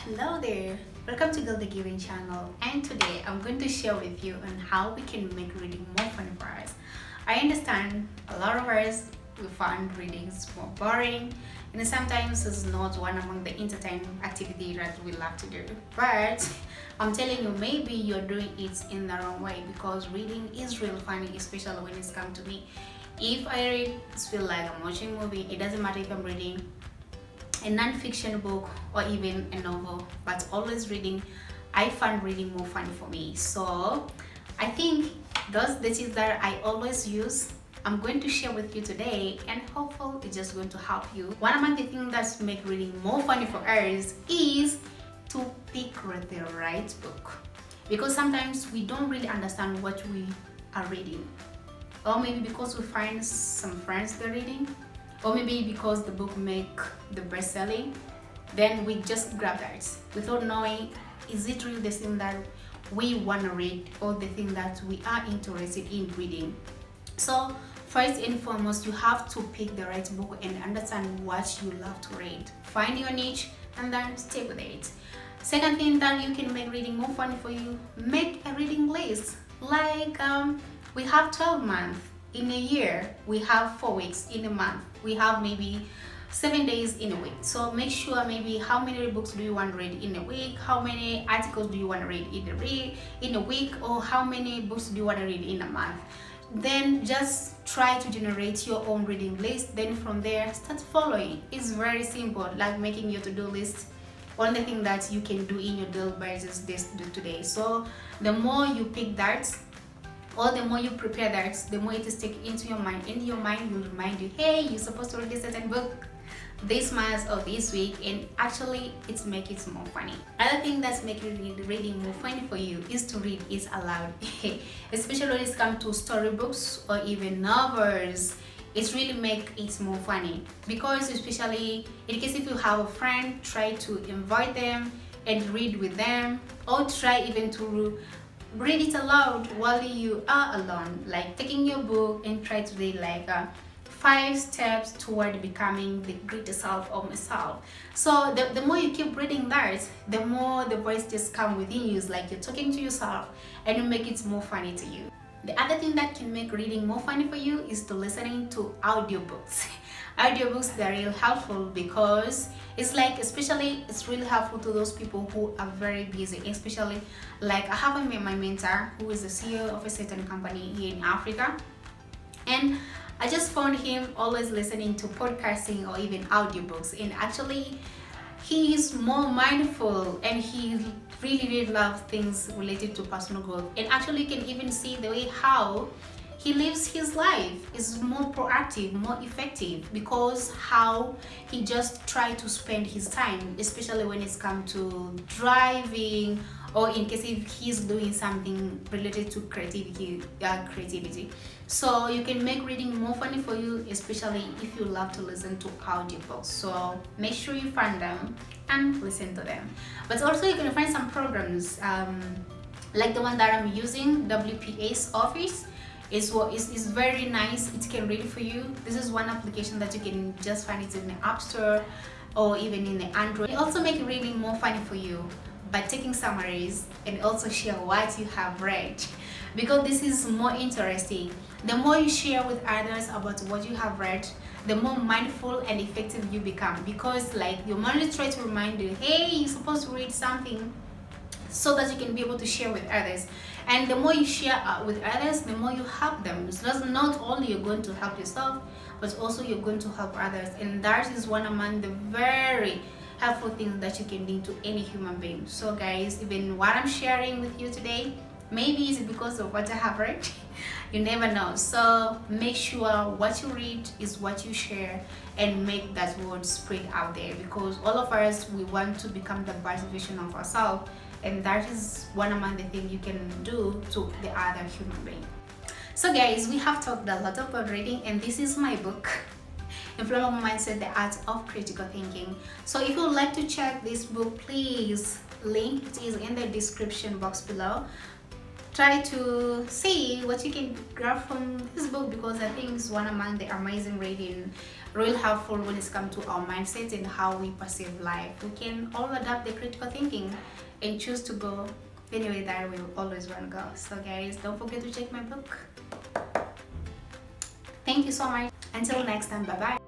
Hello there, welcome to Gilda Giving channel, and today I'm going to share with you on how we can make reading more fun for us. I understand a lot of us we find readings more boring and sometimes it's not one among the entertaining activity that we love to do, but I'm telling you, maybe you're doing it in the wrong way because reading is real funny, especially when it's come to me. If I read, it feels like I'm watching a movie. It doesn't matter if I'm reading a non-fiction book or even a novel, but always reading, I find reading more fun for me. So I think those the tips that I always use, I'm going to share with you today, and hopefully it's just going to help you. One among the things that make reading more funny for us is to pick the right book, because sometimes we don't really understand what we are reading, or maybe because we find some friends they're reading, or maybe because the book make the best selling, then we just grab that without knowing is it really the thing that we want to read or the thing that we are interested in reading. So first and foremost, you have to pick the right book and understand what you love to read. Find your niche and then stay with it. Second thing that you can make reading more fun for you, make a reading list. Like we have 12 months in a year, we have 4 weeks in a month, we have maybe 7 days in a week. So make sure maybe how many books do you want to read in a week, how many articles do you want to read in a week, or how many books do you want to read in a month. Then just try to generate your own reading list. Then from there start following. It's very simple, like making your to-do list. Only thing that you can do in your daily basis this today. So the more you pick that, or the more you prepare that, the more it is taken into your mind. In your mind will remind you, hey, you're supposed to read this certain book this month or this week, and actually it makes it more funny. Other thing that's making reading more funny for you is to read it aloud. Especially when it comes to storybooks or even novels, it really makes it more funny, because especially in case if you have a friend, try to invite them and read with them, or try even to read it aloud while you are alone, like taking your book and try to read like 5 steps toward becoming the greatest self of myself. So the more you keep reading that, the more the voice just come within you. It's like you're talking to yourself and you make it more funny to you. The other thing that can make reading more funny for you is to listening to audiobooks. Audiobooks, they're real helpful because it's like, especially it's really helpful to those people who are very busy, especially like I have my mentor who is the CEO of a certain company here in Africa, and I just found him always listening to podcasting or even audiobooks, and actually he is more mindful and he really loves things related to personal growth. And actually you can even see the way how he lives his life is more proactive, more effective, because how he just try to spend his time, especially when it's come to driving, or in case if he's doing something related to creativity. So you can make reading more funny for you, especially if you love to listen to audiobooks. So make sure you find them and listen to them. But also you can find some programs like the one that I'm using, WPS Office. Is very nice. It can read for you. This is one application that you can just find it in the App Store or even in the Android. It also make reading more funny for you by taking summaries and also share what you have read, because this is more interesting. The more you share with others about what you have read, the more mindful and effective you become, because like your mind try to remind you, hey, you're supposed to read something, so that you can be able to share with others. And the more you share with others, the more you help them. So that's not only you're going to help yourself, but also you're going to help others, and that is one among the very helpful things that you can do to any human being. So guys, even what I'm sharing with you today, maybe it's because of what I have read. You never know. So make sure what you read is what you share, and make that word spread out there, because all of us, we want to become the best version of ourselves, and that is one among the things you can do to the other human being. So guys, we have talked a lot about reading, and this is my book, Influential Mindset, The Art of Critical Thinking. So if you would like to check this book, please, link it is in the description box below. Try to see what you can grab from this book, because I think it's one among the amazing reading real helpful when it's come to our mindset and how we perceive life. We can all adapt the critical thinking and choose to go anyway that we always want to go. So guys, don't forget to check my book. Thank you so much. Until next time, bye bye.